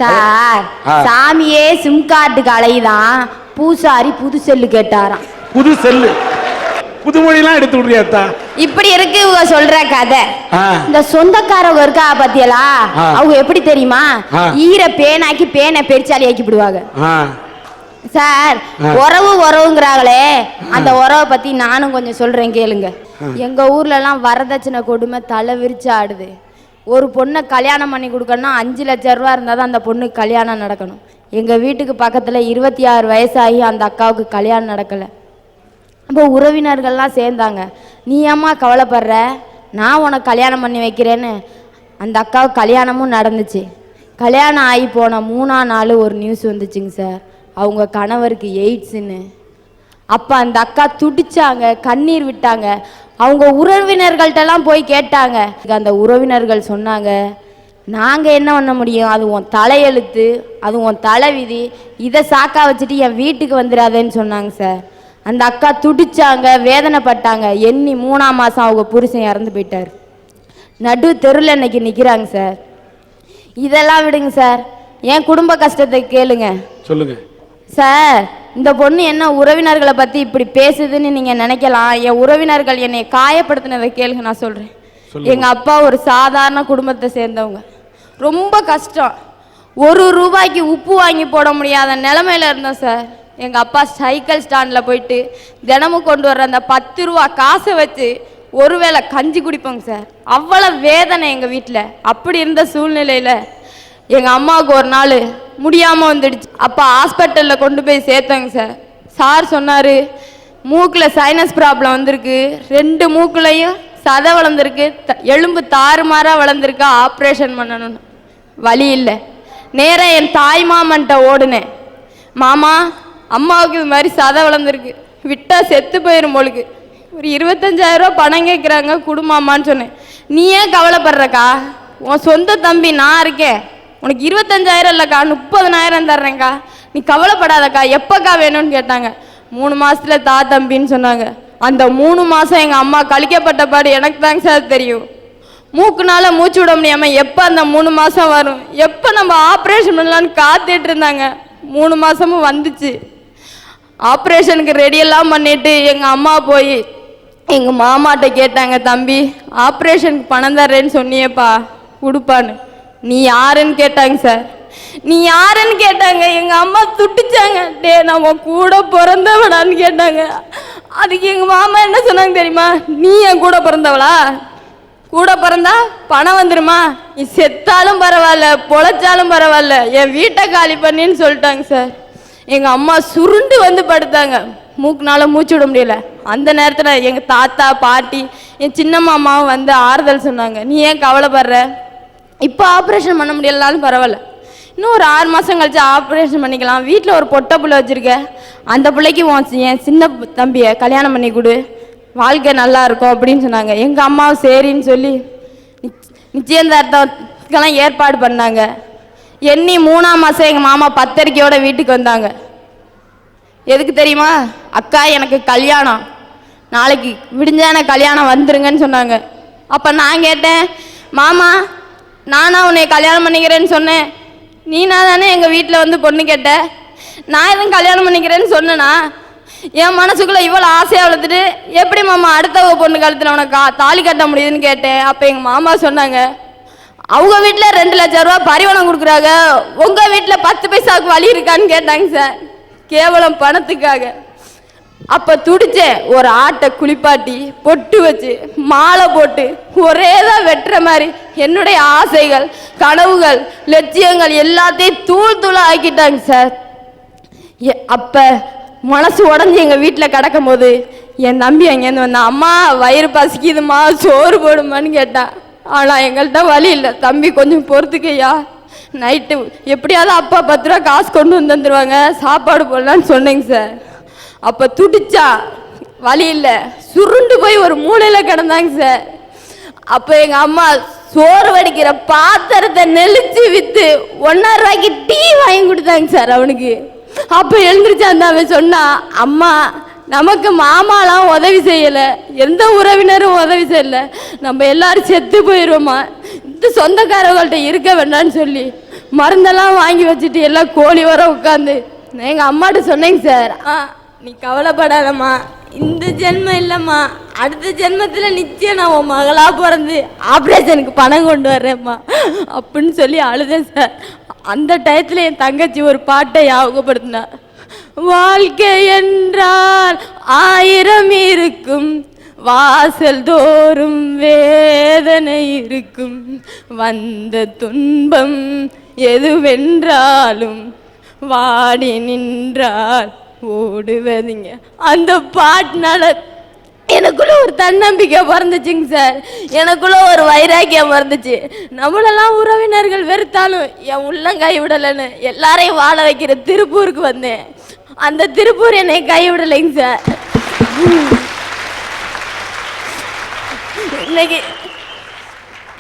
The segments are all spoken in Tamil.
சார் சாமியே சிம் கார்டுக்கு அலையுதான், பூசாரி புது செல்லு கேட்டாராம். புது செல்லு புது மொழியெல்லாம் எடுத்து விடுறியாத்தா? இப்படி இருக்கு இவங்க சொல்ற கதை. இந்த சொந்தக்காரவங்க இருக்கா பாத்தியலா, அவங்க எப்படி தெரியுமா, ஈர பேனாக்கி பேனை பெருச்சாலி ஆக்கி விடுவாங்க. சார் உறவு உறவுங்கிறாங்களே, அந்த உறவை பத்தி நானும் கொஞ்சம் சொல்றேன் கேளுங்க. எங்க ஊர்ல எல்லாம் வரதட்சணை கொடுமை தலை விரிச்சு ஆடுது. ஒரு பொண்ணை கல்யாணம் பண்ணி கொடுக்கணும்னா 5 லட்சம் ரூபா இருந்தால் தான் அந்த பொண்ணுக்கு கல்யாணம் நடக்கணும். எங்கள் வீட்டுக்கு பக்கத்தில் 26 வயசாகி அந்த அக்காவுக்கு கல்யாணம் நடக்கலை. அப்போ உறவினர்கள்லாம் சேர்ந்தாங்க, நீ ஏம்மா கவலைப்படுற, நான் உனக்கு கல்யாணம் பண்ணி வைக்கிறேன்னு. அந்த அக்காவுக்கு கல்யாணமும் நடந்துச்சு. கல்யாணம் ஆகி போன 3ஆம் நாள் ஒரு நியூஸ் வந்துச்சுங்க சார், அவங்க கணவருக்கு எய்ட்ஸுன்னு. அப்போ அந்த அக்கா துடிச்சாங்க, கண்ணீர் விட்டாங்க. அவங்க உறவினர்கள்ட்டெல்லாம் போய் கேட்டாங்க. அந்த உறவினர்கள் சொன்னாங்க, நாங்கள் என்ன பண்ண முடியும், அது உன் தலையெழுத்து, அது உன் தலைவிதி, இதை சாக்கா வச்சுட்டு என் வீட்டுக்கு வந்துடாதேன்னு சொன்னாங்க சார். அந்த அக்கா துடிச்சாங்க, வேதனைப்பட்டாங்க. எண்ணி 3ஆம் மாதம் அவங்க புருஷன் இறந்து போயிட்டார். நடு தெருவில் இன்னைக்கு நிற்கிறாங்க சார். இதெல்லாம் விடுங்க சார், என் குடும்ப கஷ்டத்தை கேளுங்க. சொல்லுங்க சார். இந்த பொண்ணு என்ன உறவினர்களை பற்றி இப்படி பேசுதுன்னு நீங்கள் நினைக்கலாம். என் உறவினர்கள் என்னை காயப்படுத்தினதை கேளுங்க, நான் சொல்கிறேன். எங்கள் அப்பா ஒரு சாதாரண குடும்பத்தை சேர்ந்தவங்க, ரொம்ப கஷ்டம். 1 ரூபாய்க்கு உப்பு வாங்கி போட முடியாத நிலமையில இருந்தோம் சார். எங்கள் அப்பா சைக்கிள் ஸ்டாண்டில் போயிட்டு தினமும் கொண்டு வர்ற அந்த 10 ரூபா காசை வச்சு ஒருவேளை கஞ்சி குடிப்போங்க சார். அவ்வளோ வேதனை எங்கள் வீட்டில். அப்படி இருந்த சூழ்நிலையில் எங்கள் அம்மாவுக்கு ஒரு நாள் முடியாமல் வந்துடுச்சு. அப்போ ஹாஸ்பிட்டலில் கொண்டு போய் சேர்த்தோங்க சார். சார் சொன்னார், மூக்கில் சைனஸ் ப்ராப்ளம் வந்திருக்கு, 2 மூக்குலையும் சதை வளர்ந்துருக்கு, எலும்பு தாறுமாறாக வளர்ந்துருக்கா, ஆப்ரேஷன் பண்ணணும்னு. வழி இல்லை. நேராக என் தாய் மாமன்ட்ட ஓடுனேன். மாமா, அம்மாவுக்கு இது மாதிரி சதை வளர்ந்துருக்கு, விட்டால் செத்து போயிடும் போலுக்கு, ஒரு 25,000 ரூபா பணம் கேட்குறாங்க, குடும்பமான்னு சொன்னேன். நீ ஏன் கவலைப்படுறக்கா, உன் சொந்த தம்பி நான் இருக்கேன், உனக்கு 25,000 இல்லைக்கா 30,000 தர்றேங்க்கா, நீ கவலைப்படாதக்கா, எப்போக்கா வேணும்னு கேட்டாங்க. 3 மாதத்தில் தா தம்பின்னு சொன்னாங்க. அந்த 3 மாதம் எங்கள் அம்மா கழிக்கப்பட்ட பாடு எனக்கு தாங்க சார் தெரியும். மூக்குனால மூச்சு விட முடியாமல் எப்போ அந்த 3 மாதம் வரும், எப்போ நம்ம ஆப்ரேஷன் பண்ணலான்னு காத்துட்டு இருந்தாங்க. 3 மாதமும் வந்துச்சு. ஆப்ரேஷனுக்கு ரெடியெல்லாம் பண்ணிட்டு எங்கள் அம்மா போய் எங்கள் மாமாட்ட கேட்டாங்க, தம்பி ஆப்ரேஷனுக்கு பணம் தர்றேன்னு சொன்னியேப்பா, கொடுப்பான்னு. நீ யாருன்னு கேட்டாங்க சார். நீ யாருன்னு கேட்டாங்க. எங்கள் அம்மா துட்டிச்சாங்க. டே நம்ம கூட பிறந்தவடான்னு கேட்டாங்க. அதுக்கு எங்கள் மாமா என்ன சொன்னாங்க தெரியுமா, நீ என் கூட பிறந்தவளா, கூட பிறந்தா பணம் வந்துடுமா, நீ செத்தாலும் பரவாயில்ல பொழைச்சாலும் பரவாயில்ல, என் வீட்டை காலி பண்ணின்னு சொல்லிட்டாங்க சார். எங்கள் அம்மா சுருண்டு வந்து படுத்தாங்க, மூக்குனால மூச்சு விட முடியல. அந்த நேரத்தில் எங்கள் தாத்தா பாட்டி என் சின்ன மாமாவும் வந்து ஆறுதல் சொன்னாங்க. நீ ஏன் கவலைப்படுற, இப்போ ஆப்ரேஷன் பண்ண முடியலனாலும் பரவாயில்ல, இன்னும் ஒரு 6 மாதம் கழிச்சு ஆப்ரேஷன் பண்ணிக்கலாம், வீட்டில் ஒரு பொட்டை பிள்ளை வச்சுருக்க, அந்த பிள்ளைக்கு என் சின்ன தம்பியை கல்யாணம் பண்ணி கொடு, வாழ்க்கை நல்லா இருக்கும் அப்படின்னு சொன்னாங்க. எங்கள் அம்மாவும் சரின்னு சொல்லி நிச்சயதார்த்தத்துக்கெல்லாம் ஏற்பாடு பண்ணாங்க. எண்ணி 3ஆம் மாதம் எங்கள் மாமா 10 அறிக்கையோட வீட்டுக்கு வந்தாங்க. எதுக்கு தெரியுமா, அக்கா எனக்கு கல்யாணம், நாளைக்கு விடிஞ்சான கல்யாணம் வந்துருங்கன்னு சொன்னாங்க. அப்போ நான் கேட்டேன், மாமா நானா உன்னை கல்யாணம் பண்ணிக்கிறேன்னு சொன்னேன், நீனா தானே எங்கள் வீட்டில் வந்து பொண்ணு கேட்ட, நான் எதுவும் கல்யாணம் பண்ணிக்கிறேன்னு சொன்னேன்னா, என் மனசுக்குள்ளே இவ்வளோ ஆசையாக வளர்த்துட்டு எப்படி மாமா அடுத்த பொண்ணு காலத்தில் உனக்கு தாலி கட்ட முடியுதுன்னு கேட்டேன். அப்போ எங்கள் மாமா சொன்னாங்க, அவங்க வீட்டில் 2 லட்சம் ரூபா பரிவனம் கொடுக்குறாங்க, உங்கள் வீட்டில் 10 பைசாவுக்கு வழி இருக்கான்னு கேட்டாங்க சார், கேவலம் பணத்துக்காக. அப்போ துடிச்சேன். ஒரு ஆட்டை குளிப்பாட்டி பொட்டு வச்சு மாலை போட்டு ஒரே தான் வெட்டுற மாதிரி என்னுடைய ஆசைகள் கனவுகள் லட்சியங்கள் எல்லாத்தையும் தூள் தூளாக ஆக்கிட்டாங்க சார். அப்போ மனசு உடஞ்சி எங்கள் வீட்டில் கிடக்கும் போது என் தம்பி அங்கேருந்து வந்தான். அம்மா வயிறு பசிக்குதுமா, சோறு போடுமான்னு கேட்டான். ஆனால் எங்கள்கிட்ட வழி இல்லை, தம்பி கொஞ்சம் பொறுத்துக்கையா, நைட்டு எப்படியாவது அப்பா 10 ரூபா காசு கொண்டு வந்து வந்துடுவாங்க, சாப்பாடு போடலான்னு சொன்னேங்க சார். அப்போ துடிச்சா, வழி இல்லை, சுருண்டு போய் ஒரு மூலையில் கிடந்தாங்க சார். அப்போ எங்கள் அம்மா சோறு வடிக்கிற பாத்திரத்தை நெளிச்சு விற்று 1.5 ரூபாய்க்கு டீ வாங்கி கொடுத்தாங்க சார் அவனுக்கு. அப்போ எழுந்திரிச்சு அந்த அவன் சொன்னா, அம்மா நமக்கு மாமாலாம் உதவி செய்யலை, எந்த உறவினரும் உதவி செய்யலை, நம்ம எல்லாரும் செத்து போயிடுவோமா, இந்த சொந்தக்காரங்கள்ட்ட இருக்க வேண்டாம்னு சொல்லி மருந்தெல்லாம் வாங்கி வச்சுட்டு எல்லாம் கோழி வர உட்காந்து எங்கள் அம்மாட்ட சொன்னேங்க சார். நீ கவலைப்படாதம்மா, இந்த ஜென்மம் இல்லைம்மா, அடுத்த ஜென்மத்தில் நிச்சயம் நான் உன் மகளாக பிறந்து ஆப்ரேஷனுக்கு பணம் கொண்டு வர்றேம்மா அப்படின்னு சொல்லி அழுதேன் சார். அந்த டயத்தில் என் தங்கச்சி ஒரு பாட்டை ஞாபகப்படுத்தினா, வாழ்க்கை என்றால் 1000 இருக்கும், வாசல் தோறும் வேதனை இருக்கும், வந்த துன்பம் எதுவென்றாலும் வாடி நின்றால் ஓடுவதுங்க. அந்த பாட்டுனால எனக்குள்ள ஒரு தன்னம்பிக்கை பிறந்துச்சுங்க சார். எனக்குள்ள ஒரு வைராக்கியம் பிறந்துச்சு. நம்மளெல்லாம் உறவினர்கள் வெறுத்தாலும் என் உள்ளம் கைவிடலைன்னு எல்லாரையும் வாழ வைக்கிற திருப்பூருக்கு வந்தேன். அந்த திருப்பூர் என்னை கைவிடலைங்க சார்.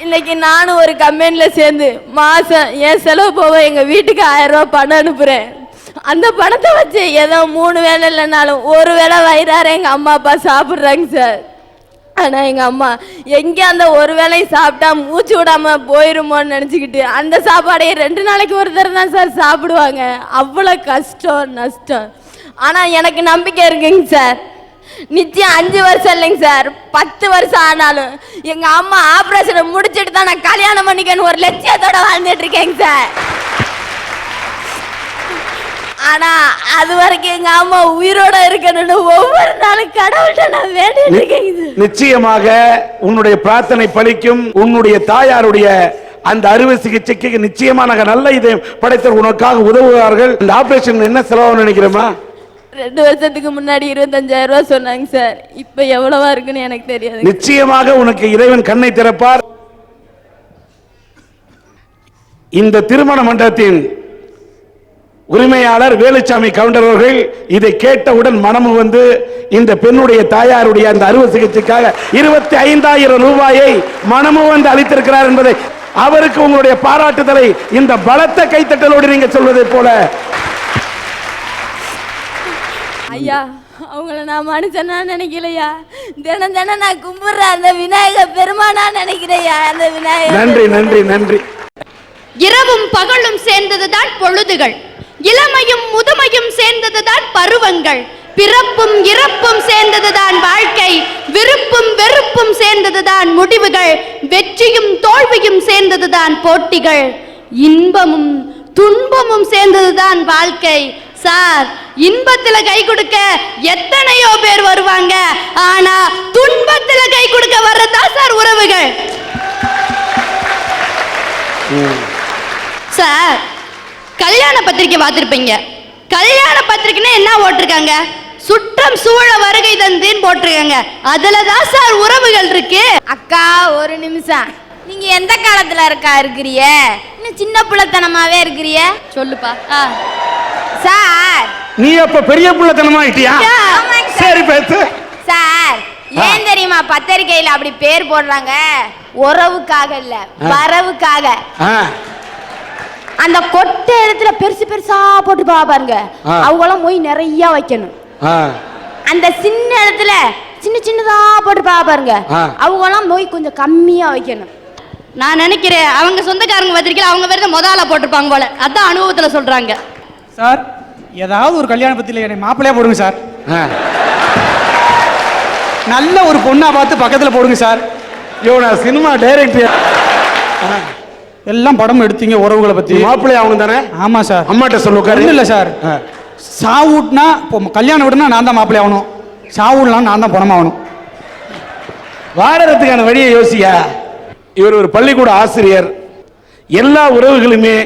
இன்னைக்கு நானும் ஒரு கம்பெனியில் சேர்ந்து மாதம் என் செலவு போக எங்கள் வீட்டுக்கு 1000 ரூபா பணம் அனுப்புகிறேன். அந்த பணத்தை வச்சு ஏதோ 3 வேளை இல்லைனாலும் ஒரு வேளை வயிறார எங்கள் அம்மா அப்பா சாப்பிட்றாங்க சார். ஆனால் எங்கள் அம்மா எங்கே அந்த ஒரு வேளையும் சாப்பிட்டா மூச்சு விடாமல் போயிருமோன்னு நினச்சிக்கிட்டு அந்த சாப்பாடையே 2 நாளைக்கு ஒரு தடவை தான் சார் சாப்பிடுவாங்க. அவ்வளோ கஷ்டம் நஷ்டம். ஆனால் எனக்கு நம்பிக்கை இருக்குங்க சார். நிச்சயம் 5 வருஷம் இல்லைங்க சார், 10 வருஷம் ஆனாலும் எங்க அம்மா ஆபரேஷனை முடிச்சிட்டு தான் நான் கல்யாணம் பண்ணிக்கன்னு ஒரு லட்சியத்தோட வாழ்ந்துட்டு இருக்கேங்க சார். ஆனா அது வரைக்கும் எங்க அம்மா உயிரோட இருக்கணும்னு ஒவ்வொரு நாளும் கடவுள்கிட்ட நான் வேண்டிட்டு இருக்கேங்க. நிச்சயமாக உன்னுடைய பிரார்த்தனை பலிக்கும். உன்னுடைய தாயாருடைய அந்த அறுவை சிகிச்சைக்கு நிச்சயமாக நல்ல இதை படைத்தவர் உனக்காக உதவுவார்கள். இந்த ஆபரேஷன் என்ன செலவு நினைக்கிறேமா? 2 வருஷத்துக்கு முன்னாடி 25,000 ரூபாய் சொன்னாங்க சார். இப்ப எவ்வளவா இருக்குன்னு எனக்கு தெரியாது. நிச்சயமாக உனக்கு இறைவன் கண்ணை திறப்பார். இந்த திருமண மண்டபத்தின் உரிமையாளர் வேலுச்சாமி கவுண்டர் அவர்கள் இதை கேட்டவுடன் மனமும் வந்து இந்த பெண்ணுடைய தாயாருடைய அந்த அறுவை சிகிச்சைக்காக 25,000 ரூபாயை மனமும் வந்து அளித்திருக்கிறார் என்பதை அவருக்கு உங்களுடைய பாராட்டுதலை இந்த பலத்த கைத்தட்டலோடு நீங்க சொல்வதை போல. ஐயா, அவங்கள நான் மனுஷனா நினைக்கலையா, தினம் தினம் நான் கும்பிடுற அந்த விநாயகர் பெருமானா நினைக்கிறையா. அந்த விநாயகர் நன்றி நன்றி நன்றி. இரவும் பகலும் சேர்ந்ததுதான் பொழுதுகள், இளமையும் முதுமையும் சேர்ந்ததுதான் பருவங்கள், பிறப்பும் இறப்பும் சேர்ந்ததுதான் வாழ்க்கை, விருப்பும் வெறுப்பும் சேர்ந்ததுதான் முடிவுகள், வெற்றியும் தோல்வியும் சேர்ந்ததுதான் போட்டிகள், இன்பமும் துன்பமும் சேர்ந்ததுதான் வாழ்க்கை. சார், இன்பத்துல கை கொடுக்க எத்தனையோ பேர் வருவாங்க, ஆனா துன்பத்துல கை கொடுக்க வர்றதா சார் உறவுகள். சார், கல்யாண பத்திரிக்கை பார்த்திருப்பீங்க. கல்யாண பத்திரிக்கைன்னா என்ன போட்டிருக்காங்க? சுற்றம் சூழ வருகை தந்தேன்னு போட்டிருக்காங்க. அதுலதான் சார் உறவுகள் இருக்கு. அக்கா ஒரு நிமிஷம், நீங்க எந்த காலத்துல இருக்கிறிய? இன்னும் சின்ன பிள்ளைத்தனமாவே இருக்கிறிய? சொல்லுப்பா. சார், நீ அப்ப பெரிய பிள்ளைத்தனமா ஆயிட்டியா? சரி பேசு சார். ஏன் தெரியுமா பத்திரிக்கையில அப்படி பேர் போடுறாங்க? உறவுக்காக இல்ல, வரவுக்காக. அந்த கொட்டை இடத்துல பெருசு பெருசா போட்டு பாருங்க, அவங்களாம் போய் நிறைய வைக்கணும். அந்த சின்ன இடத்துல சின்ன சின்னதா போட்டு பாருங்க, அவங்களாம் போய் கொஞ்சம் கம்மியா வைக்கணும். நான் நினைக்கிறேன் அவங்க சொந்தக்காரங்க பத்திரிக்கையில் அவங்க வேற முதல்ல போட்டிருப்பாங்க போல, அதான் அனுபவத்துல சொல்றாங்க. சார், ஏதாவது ஒரு கல்யாண பத்திரிக்கை என்னை மாப்பிள்ளையா போடுங்க சார். நல்ல ஒரு பொண்ணா பார்த்து பக்கத்துல போடுங்க சார். நான் சினிமா டைரக்டர். எல்லாம் படம் எடுத்தீங்க உறவுகளை பத்தி. மாப்பிள்ளை அவங்க தானே? ஆமா சார். அம்மாட்ட சொல்லுங்க. இல்ல சார், சாவுட்னா இப்போ கல்யாணம் விடுனா நான் தான் மாப்பிள்ளை ஆகணும், சாவுடலாம் நான் தான் பணமாகணும். வாடறதுக்கான வழியை யோசியா. இவர் ஒரு பள்ளிக்கூட ஆசிரியர். எல்லா உறவுகளுமே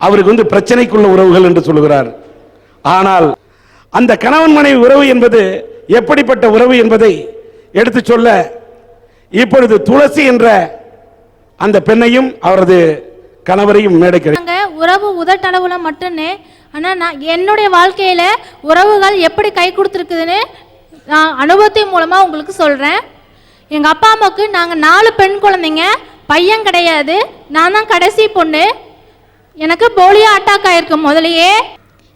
அவருக்கு வந்து பிரச்சனைக்குள்ள உறவுகள் என்று சொல்லுகிறார். ஆனால் அந்த கணவன் மனைவி உறவு என்பது எப்படிப்பட்ட உறவு என்பதை எடுத்து சொல்ல இப்பொழுது துளசி என்ற அந்த பெண்ணையும் அவரது கணவரையும் மேடைக்கிறாங்க. உறவு உதட்டளவுல மட்டும்னே, ஆனா நான் என்னுடைய வாழ்க்கையில உறவுகள் எப்படி கை கொடுத்துருக்குதுன்னு நான் அனுபவத்தின் மூலமா உங்களுக்கு சொல்றேன். எங்க அப்பா அம்மாவுக்கு நாங்க 4 பெண் குழந்தைங்க, பையன் கிடையாது, நான் தான் கடைசி பொண்ணு. எனக்கு போலியோ அட்டாக் ஆயிருக்கு. முதலையே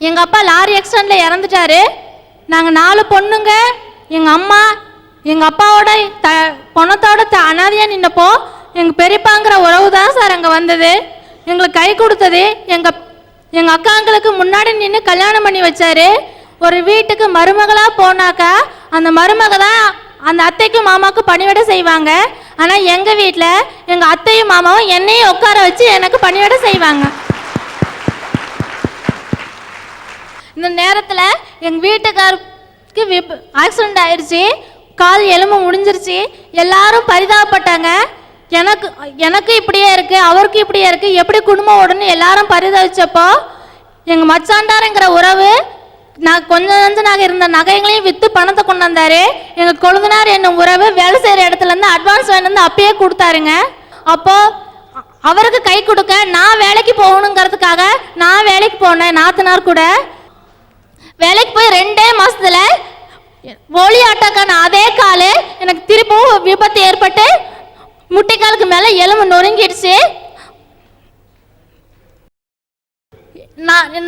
எங்க அப்பா லாரி ஆக்சிடென்ட்ல இறந்துட்டாரு. நாங்க 4 பொண்ணுங்க. எங்க அம்மா எங்க அப்பாவோட பணத்தோட அனாதையா நின்னப்போ எங்க பெரியப்பாங்கிற உறவு தான் சார் அங்க வந்தது. எங்களுக்கு கை கொடுத்தது எங்கள் அக்காங்களுக்கு முன்னாடி நின்று கல்யாணம் பண்ணி வச்சாரு. ஒரு வீட்டுக்கு மருமகளாக போனாக்கா அந்த மருமக தான் அந்த அத்தைக்கும் மாமாவுக்கும் பணிவிடை செய்வாங்க. ஆனால் எங்கள் வீட்டில் எங்கள் அத்தையும் மாமாவும் என்னையும் உட்கார வச்சு எனக்கு பணிவிடை செய்வாங்க. இந்த நேரத்தில் எங்கள் வீட்டுக்காருக்கு ஆக்சிடெண்ட் ஆயிடுச்சு, கால் எலும்பு முடிஞ்சிருச்சு. எல்லாரும் பரிதாபப்பட்டாங்க. எனக்கு இப்படியே இருக்கு, அவருக்கு இப்படியே இருக்கு, எப்படி குடும்பம் ஓடுன்னு எல்லாரும் பரிதாபிச்சப்போ எங்கள் மச்சாண்டாருங்கிற உறவு நான் கொஞ்சம் நாங்கள் இருந்த நகைகளையும் விற்று பணத்தை கொண்டு வந்தாரு. எங்கள் கொழுந்தனார் என்னும் உறவு வேலை செய்கிற இடத்துலேருந்து அட்வான்ஸ் வேணுந்து அப்பயே கொடுத்தாருங்க. அப்போது அவருக்கு கை கொடுக்க நான் வேலைக்கு போகணுங்கிறதுக்காக நான் வேலைக்கு போனேன். நாத்தனார் கூட வேலைக்கு போய் 2 மாசத்துல ஒளி ஆட்டாக்கான அதே காலு எனக்கு திரும்பவும் விபத்து ஏற்பட்டு முட்டைக்காலுக்கு மேலே எலும்பு நொறுங்கிடுச்சு.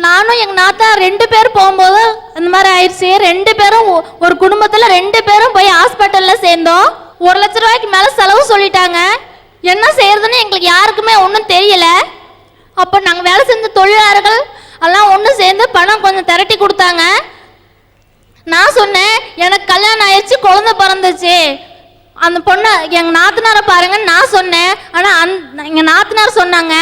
நானும் எங்கள் நாத்தா 2 பேர் போகும்போது அந்த மாதிரி ஆயிடுச்சு. 2 பேரும் ஒரு குடும்பத்தில் 2 பேரும் போய் ஹாஸ்பிட்டலில் சேர்ந்தோம். 1 லட்ச ரூபாய்க்கு மேலே செலவு சொல்லிட்டாங்க. என்ன செய்யறதுன்னு எங்களுக்கு யாருக்குமே ஒன்றும் தெரியல. அப்போ நாங்கள் வேலை செஞ்ச தொழிலாளர்கள் எல்லாம் ஒன்று சேர்ந்து பணம் கொஞ்சம் திரட்டி கொடுத்தாங்க. நான் சொன்னேன், எனக்கு கல்யாணம் ஆயிடுச்சு, குழந்தை பிறந்துச்சு, அந்த பொண்ணை எங்கள் நாத்தனாரை பாருங்கன்னு நான் சொன்னேன். ஆனால் எங்கள் நாத்தனார் சொன்னாங்க,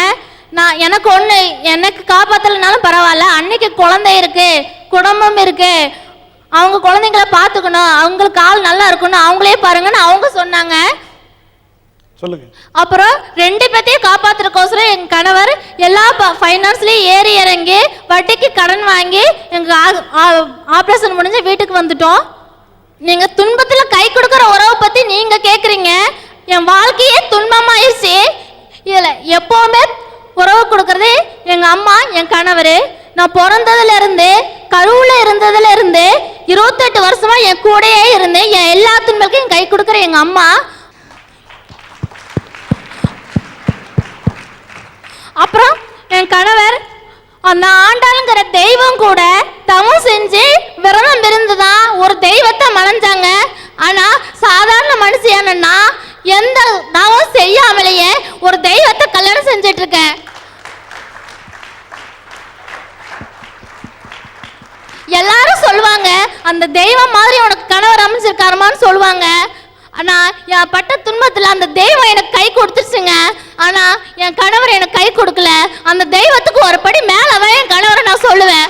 எனக்கு காப்பாற்றலைனாலும் பரவாயில்ல, அன்னைக்கு குழந்தை இருக்கு, குடும்பம் இருக்கு, அவங்க குழந்தைங்கள பார்த்துக்கணும், அவங்களுக்கு ஆள் நல்லா இருக்கணும், அவங்களே பாருங்கன்னு அவங்க சொன்னாங்க. அப்புறம் 2 பேத்தையும் காப்பாத்துறதுக்கோசரம் எங்க கணவர் எல்லா ஃபைனான்ஸ்லயும் ஏறி இறங்கி வட்டிக்கு கடன் வாங்கி எங்க ஆபரேஷன் முடிஞ்சு வீட்டுக்கு வந்துட்டோம். நீங்க துன்பத்துல கை கொடுக்கற உறவை பத்தி நீங்க கேக்குறீங்க. என் வாழ்க்கையே துன்பமாயிருச்சு. இதுல எப்பவுமே உறவு கொடுக்கறது எங்க அம்மா, என் கணவர். நான் பிறந்ததுல இருந்து கருவுல இருந்ததுல இருந்து 28 வருஷமா என் கூடயே இருந்து என் எல்லா துன்பங்களுக்கும் கை கொடுக்கற எங்க அம்மா. அப்புறம் என் கணவர் அந்த ஆண்டாளுங்கிற தெய்வம் கூட தவம் செஞ்சு விரதம் இருந்துதான் ஒரு தெய்வத்தை மணஞ்சாங்க. ஆனா சாதாரண மனுஷியானா எந்த தவம் செய்யாமலேயே ஒரு தெய்வத்தை கல்யாணம் செஞ்சிட்டு இருக்கேன். எல்லாரும் சொல்லுவாங்க, அந்த தெய்வம் மாதிரி உனக்கு கணவர் அமைஞ்சிருக்காருமான்னு சொல்லுவாங்க. ஆனா என் பட்ட துன்பத்துல அந்த தெய்வம் எனக்கு கை கொடுத்துருச்சுங்க. ஆனா என் கணவர் எனக்கு கை கொடுக்கல. அந்த தெய்வத்துக்கு ஒரு படி மேலவே என் கணவரை நான் சொல்லுவேன்.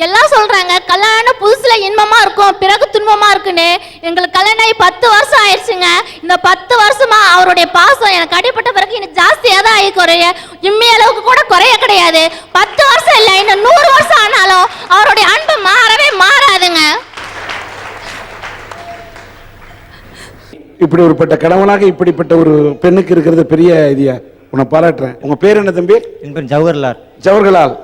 எல்லாம் சொல்றாங்க கல்யாணம் புதுசுல இன்பமா இருக்கும், பிறகு துன்பமா இருக்குன்னு. எங்களுக்கு கல்யாணம் ஆகி 10 வருஷம் ஆயிடுச்சுங்க. இந்த 10 வருஷமா அவருடைய பாசம் எனக்கு அடிப்பட்ட பிறகு இன்னும் ஜாஸ்தியா தான் ஆகி குறைய, இம்மி அளவுக்கு கூட குறைய கிடையாது. 10 வருஷம் இல்லை, இன்னும் 100 வருஷம் ஆனாலும் அவருடைய அன்பு மாறவே மாறாதுங்க. இப்படி ஒருப்பட்ட கணவனாக இப்படிப்பட்ட ஒரு பெண்ணுக்கு இருக்கிறது பெரிய ஐடியா. உன்னை பாராட்டுறேன். உங்க பேர் என்ன தம்பி? என் பேர் ஜவஹர்லால். ஜவஹர்லால்.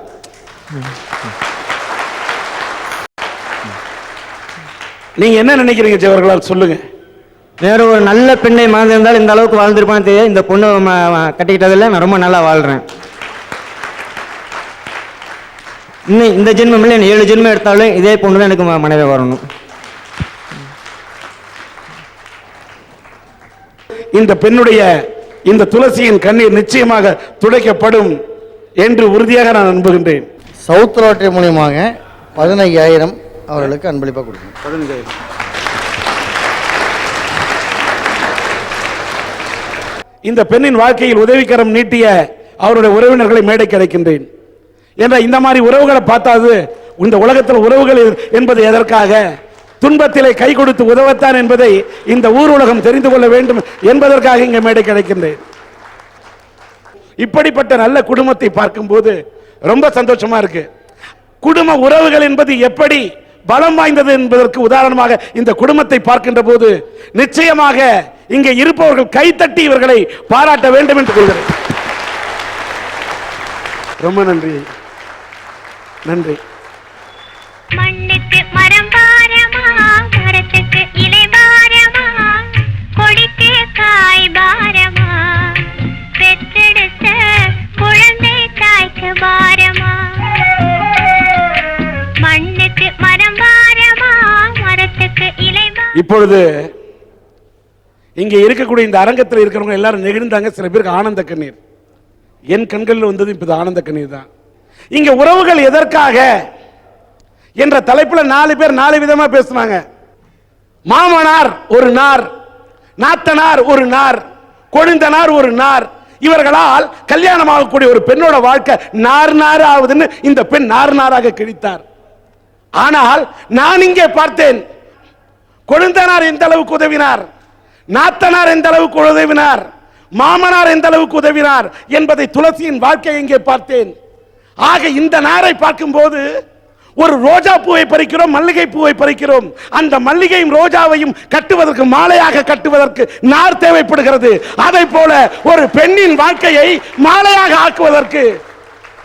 நீங்க என்ன நினைக்கிறீங்க ஜவஹர்லால், சொல்லுங்க. வேற ஒரு நல்ல பெண்ணை மறந்திருந்தால் இந்த அளவுக்கு வாழ்ந்திருப்பான்னு தெரியாது. இந்த பொண்ணை கட்டிக்கிட்டதில் நான் ரொம்ப நல்லா வாழ்றேன். இன்னும் இந்த ஜென்மம் இல்லை, 7 ஜென்மம் எடுத்தாலும் இதே பொண்ணு தான் எனக்கு மனைவி வரணும். இந்த பெண்ணுடைய இந்த துளசியின் கண்ணீர் நிச்சயமாக துடைக்கப்படும் என்று உறுதியாக நான் நம்புகின்றேன். சவுத் ரோட்டரி மூலியமாக 15,000 அவர்களுக்கு அன்பளிப்பாக கொடுக்கணும். 15,000. இந்த பெண்ணின் வாழ்க்கையில் உதவிக்கரம் நீட்டிய அவருடைய உறவினர்களை மேடைக்கு அழைக்கின்றேன். என்ற இந்த மாதிரி உறவுகளை பார்த்தாது இந்த உலகத்தில் உறவுகள் என்பது எதற்காக, துன்பத்திலே கை கொடுத்து உதவத்தான் என்பதை இந்த ஊர் உலகம் தெரிந்து கொள்ள வேண்டும் என்பதற்காக இங்கே மேடைக்கு அழைக்கின்றேன். இப்படிப்பட்ட நல்ல குடும்பத்தை பார்க்கும்போது ரொம்ப சந்தோஷமா இருக்கு. குடும்ப உறவுகள் என்பது எப்படி பலம் வாய்ந்தது என்பதற்கு உதாரணமாக இந்த குடும்பத்தை பார்க்கின்ற போது நிச்சயமாக இங்கே இருப்பவர்கள் கைத்தட்டி இவர்களை பாராட்ட வேண்டும் என்று கொள்கிறேன். ரொம்ப நன்றி. நன்றி. மண்ணுக்கு மரம் பாரமா, மரத்துக்கு இலை பாரமா, கொடிக்கு காய் பாரமா, பெற்றெடுத்த குழந்தை தாய்க்கு பாரமா. மண்ணுக்கு மரம் பாரமா, மரத்துக்கு இலை. இப்பொழுது இங்க இருக்கக்கூடிய இந்த அரங்கத்தில் இருக்கிறவங்க எல்லாரும் நெகிழ்ந்தாங்க. சில பேருக்கு ஆனந்த கண்ணீர். என் கண்களில் வந்தது இப்ப ஆனந்த கண்ணீர் தான். இங்க உறவுகள் எதற்காக என்ற தலைப்பில் 4 பேர் 4 விதமா பேசுனாங்க. மாமனார் ஒரு நார், நாத்தனார் ஒரு நார், கொழுந்தனார் ஒரு நார். இவர்களால் கல்யாணமாகக்கூடிய ஒரு பெண்ணோட வாழ்க்கை நார் நார் ஆகுதுன்னு இந்த பெண் நார் நாராக கிழித்தார். ஆனால் நான் இங்கே பார்த்தேன், கொழுந்தனார் எந்த அளவுக்கு உதவினார், நாத்தனார் எந்த அளவுக்கு உதவினார், மாமனார் எந்த அளவுக்கு உதவினார் என்பதை துளசியின் வாழ்க்கையை இங்கே பார்த்தேன். ஆக இந்த நாரை பார்க்கும்போது ஒரு ரோஜா பூவை பறிக்கிறோம், மல்லிகை பூவை பறிக்கிறோம். அந்த மல்லிகையும் ரோஜாவையும் கட்டுவதற்கு, மாலையாக கட்டுவதற்கு நார் தேவைப்படுகிறது. அதை போல ஒரு பெண்ணின் வாழ்க்கையை மாலையாக ஆக்குவதற்கு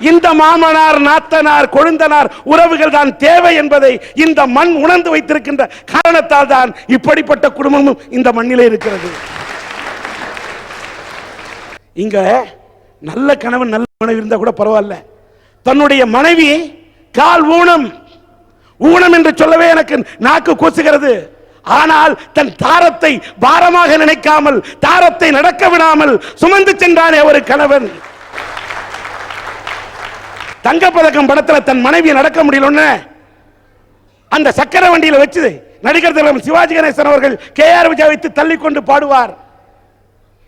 இந்த மாமனார், நாத்தனார், கொழுந்தனார் உறவுகள் தான் தேவை என்பதை இந்த மண் உணர்ந்து வைத்திருக்கின்ற காரணத்தால் தான் இப்படிப்பட்ட குடும்பமும் இந்த மண்ணிலே இருக்கிறது. இங்க நல்ல கணவன் நல்ல மனைவி இருந்தா கூட பரவாயில்ல, தன்னுடைய மனைவி கால் ஊனம், ஊனம் என்று சொல்லவே எனக்கு நாக்கு கூசுகிறது. ஆனால் தன் தாரத்தை பாரமாக நினைக்காமல், தாரத்தை நடக்க விடாமல் சுமந்து சென்றானே ஒரு கணவன். தங்கப்பதக்கம் படத்துல தன் மனைவியை நடக்க முடியலன்னு அந்த சக்கர வண்டியில வச்சு நடிகர் திலகம் சிவாஜி கணேசன் அவர்கள் KR விஜய் வைத்து தள்ளி கொண்டு பாடுவார்.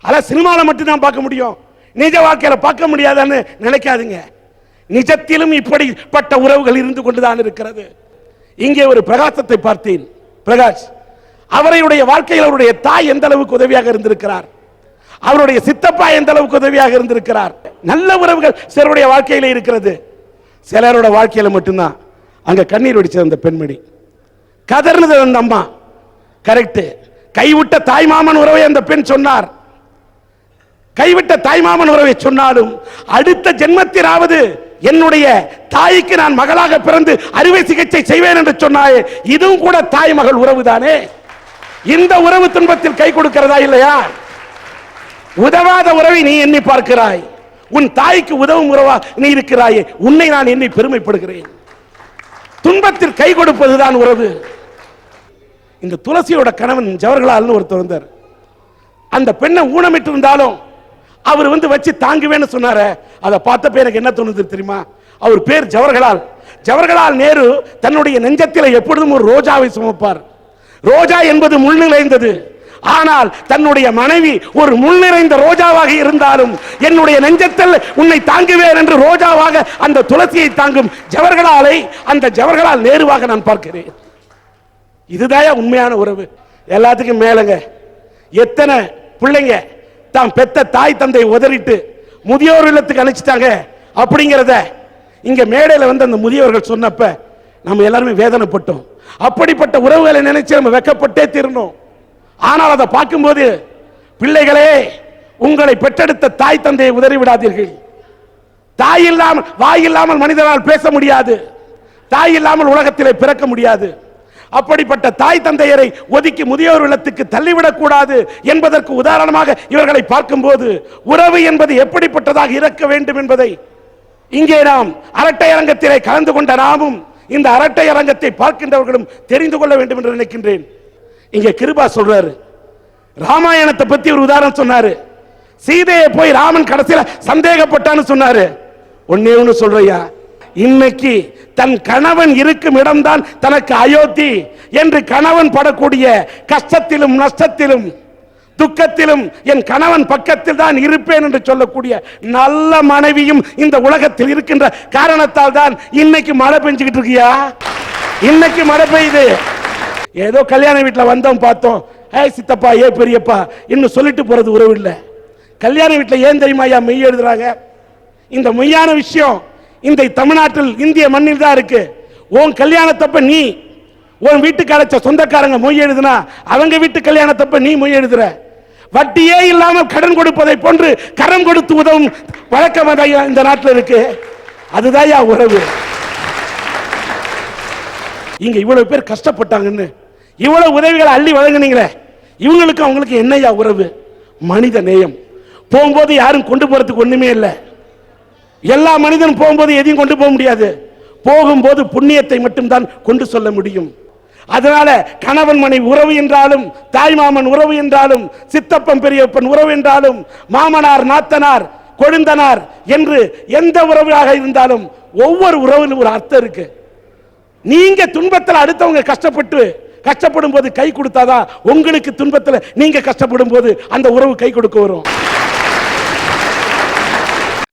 அத சினிமால மட்டும் தான் பார்க்க முடியும், நிஜ வாழ்க்கையில பார்க்க முடியாதுன்னு நினைக்காதீங்க. நிஜத்திலும் இப்படிப்பட்ட உறவுகள் இருந்து கொண்டுதான் இருக்கிறது. இங்கே ஒரு பிரகாசத்தை பார்த்தேன். பிரகாஷ் அவருடைய வாழ்க்கையில் அவருடைய தாய் எந்த அளவுக்கு உதவியாக இருந்திருக்கிறார், அவருடைய சித்தப்பா எந்த அளவுக்கு உதவியாக இருந்திருக்கிறார். நல்ல உறவுகள் சிலருடைய வாழ்க்கையில இருக்கிறது. சிலரோட வாழ்க்கையில மட்டும்தான் அங்க கண்ணீர் வடிச்சது அந்த பெண்மணி, கதர்னது அந்த அம்மா. கரெக்ட். கைவிட்ட தாய்மாமன் உறவை அந்த பெண் சொன்னார். கைவிட்ட தாய்மாமன் உறவை சொன்னாலும் அடுத்த ஜென்மத்திலாவது என்னுடைய தாய்க்கு நான் மகளாக பிறந்து அறுவை சிகிச்சை செய்வேன் என்று சொன்னாயே, இதுவும் கூட தாய் மகள் உறவு தானே. இந்த உறவு துன்பத்தில் கை கொடுக்கிறதா இல்லையா? உதவாத உறவை நீ எண்ணி பார்க்கிறாய், உன் தாய்க்கு உதவும் உறவா நீ இருக்கிறாயே, உன்னை நான் எண்ணி பெருமைப்படுகிறேன். துன்பத்தில் கை கொடுப்பதுதான் உறவு. இந்த துளசியோட கணவன் ஜவஹர்லால்னு ஒருத்தர் வந்தார். அந்த பெண்ணை ஊனமிட்டு இருந்தாலும் அவர் வச்சு தாங்குவேன்னு சொன்னாரு. அதை பார்த்தப்ப எனக்கு என்ன தோணுது தெரியுமா? அவர் பேர் ஜவஹர்லால். ஜவஹர்லால் நேரு தன்னுடைய நெஞ்சத்தில் எப்பொழுதும் ஒரு ரோஜாவை சுமப்பார். ரோஜா என்பது முள் நிறைந்தது. ஆனால் தன்னுடைய மனைவி ஒரு முள் நிறைந்த ரோஜாவாக இருந்தாலும் என்னுடைய நெஞ்சத்தில் உன்னை தாங்குவேன் என்று ரோஜாவாக அந்த துளசியை தாங்கும் ஜவஹர்லாலை அந்த ஜவஹர்லால் நேருவாக நான் பார்க்கிறேன். இதுதான் உண்மையான உறவு. எல்லாத்துக்கும் மேலங்க எத்தனை பிள்ளைங்க தான் பெத்த தாய் தந்தை உதறிட்டு முதியோர் இல்லத்துக்கு அனுப்பிச்சிட்டாங்க அப்படிங்கிறத இங்க மேடையில் அந்த முதியோர்கள் சொன்னப்ப நம்ம எல்லாருமே வேதனைப்பட்டோம். அப்படிப்பட்ட உறவுகளை நினைச்சு நம்ம வெக்கப்பட்டே தீரணும். ஆனால் அதை பார்க்கும்போது பிள்ளைகளே, உங்களை பெற்றெடுத்த தாய் தந்தையை உதறி விடாதீர்கள். தாய் இல்லாமல், வாய் இல்லாமல் மனிதனால் பேச முடியாது, தாய் இல்லாமல் உலகத்திலே பிறக்க முடியாது. அப்படிப்பட்ட தாய் தந்தையரை ஒதுக்கி முதியோர் இல்லத்துக்கு தள்ளிவிடக் கூடாது என்பதற்கு உதாரணமாக இவர்களை பார்க்கும்போது உறவு என்பது எப்படிப்பட்டதாக இருக்க வேண்டும் என்பதை இங்கே நாம் அரட்டை அரங்கத்திலே கலந்து கொண்ட நாமும் இந்த அரட்டை அரங்கத்தை பார்க்கின்றவர்களும் தெரிந்து கொள்ள வேண்டும் என்று நினைக்கின்றேன். இங்கே கிருபா சொல்றாரு, ராமாயணத்தை பத்தி ஒரு உதாரணம் சொன்னாரு. சீதையை போய் ராமன் கடைசியில சந்தேகப்பட்டான்னு சொன்னாரு. ஒன்னே ஒன்னு சொல்றையா, இன்னைக்கு தன் கணவன் இருக்கும் இடம்தான் தனக்கு அயோத்தி என்று கணவன் படக்கூடிய கஷ்டத்திலும் நஷ்டத்திலும் துக்கத்திலும் என் கணவன் பக்கத்தில் தான் இருப்பேன் என்று சொல்லக்கூடிய நல்ல மனைவியும் இந்த உலகத்தில் இருக்கின்ற காரணத்தால் தான் இன்னைக்கு மழை பெஞ்சுக்கிட்டு இருக்கியா. இன்னைக்கு மழை பெய்யுது. ஏதோ கல்யாண வீட்டில் வந்தோம் பார்த்தோம், சித்தப்பா ஏ பெரியப்பா இன்னும் சொல்லிட்டு போறது உறவு இல்லை. கல்யாண வீட்டில் ஏன் தெரியுமா ஐயா மெய் எழுதுறாங்க? இந்த மெய்யான விஷயம் இந்த தமிழ்நாட்டில் இந்திய மண்ணில் தான் இருக்கு. உன் கல்யாணத்தப்ப நீ உன் வீட்டுக்கு அழைச்ச சொந்தக்காரங்க மொய் எழுதுனா அவங்க வீட்டு கல்யாணத்தப்ப நீ மொய் எழுதுற. வட்டியே இல்லாமல் கடன் கொடுப்பதை போன்று கரம் கொடுத்து உதவும் வழக்கம் இந்த நாட்டில் இருக்கு. அதுதான் உறவு. இங்க இவ்வளவு பேர் கஷ்டப்பட்டாங்கன்னு இவ்வளவு உதவிகளை அள்ளி வழங்கினீங்களே, இவங்களுக்கு அவங்களுக்கு என்னையா உறவு? மனித நேயம். போகும்போது யாரும் கொண்டு போறதுக்கு ஒண்ணுமே இல்லை. எல்லா மனிதனும் போகும்போது எதையும் கொண்டு போக முடியாது. போகும்போது புண்ணியத்தை மட்டும்தான் கொண்டு சொல்ல முடியும். அதனால கணவன் மனைவி உறவு என்றாலும், தாய்மாமன் உறவு என்றாலும், சித்தப்பன் பெரியப்பன் உறவு என்றாலும், மாமனார் நாத்தனார் கொழுந்தனார் என்று எந்த உறவாக இருந்தாலும் ஒவ்வொரு உறவிலும் ஒரு அர்த்தம் இருக்கு. நீங்க துன்பத்தில் அடுத்தவங்க கஷ்டப்படும் போது கை கொடுத்தாதான் உங்களுக்கு துன்பத்தில் நீங்க கஷ்டப்படும் போது அந்த உறவு கை கொடுக்க வரும்.